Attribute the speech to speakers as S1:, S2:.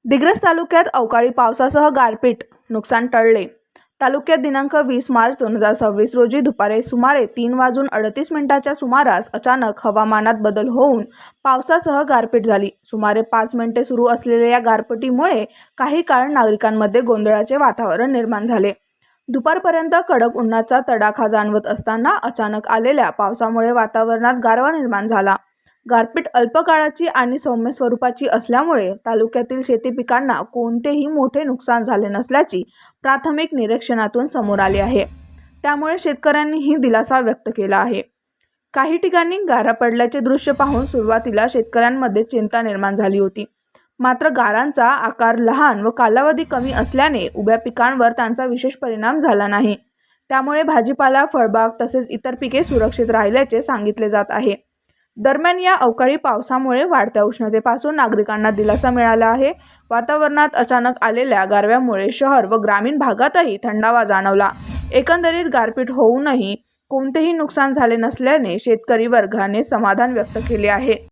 S1: दिग्रस तालुक्यात अवकाळी पावसासह गारपीट, नुकसान टळले। तालुक्यात दिनांक 20 मार्च 2026 रोजी दुपारी सुमारे 3:38च्या सुमारास अचानक हवामानात बदल होऊन पावसासह गारपीट झाली। सुमारे 5 मिनिटे सुरू असलेल्या या गारपिटीमुळे काही काळ नागरिकांमध्ये गोंधळाचे वातावरण निर्माण झाले। दुपारपर्यंत कडक उन्हाचा तडाखा जाणवत असताना अचानक आलेल्या पावसामुळे वातावरणात गारवा निर्माण झाला। गारपीट अल्पकाळाची आणि सौम्य स्वरूपाची असल्यामुळे तालुक्यातील शेती पिकांना कोणतेही मोठे नुकसान झाले नसल्याची प्राथमिक निरीक्षणातून समोर आले आहे। त्यामुळे शेतकऱ्यांनीही दिलासा व्यक्त केला आहे। काही ठिकाणी गारा पडल्याचे दृश्य पाहून सुरुवातीला शेतकऱ्यांमध्ये चिंता निर्माण झाली होती। मात्र गारांचा आकार लहान व कालावधी कमी असल्याने उभ्या पिकांवर त्यांचा विशेष परिणाम झाला नाही। त्यामुळे भाजीपाला, फळबाग तसेच इतर पिके सुरक्षित राहिल्याचे सांगितले जात आहे। दरम्यान या अवकाळी पावसामुळे वाढत्या उष्णतेपासून नागरिकांना दिलासा मिळाला आहे। वातावरणात अचानक आलेल्या गारव्यामुळे शहर व ग्रामीण भागातही थंडावा जाणवला। एकंदरीत गारपीट होऊनही कोणतेही नुकसान झाले नसल्याने शेतकरी वर्गाने समाधान व्यक्त केले आहे।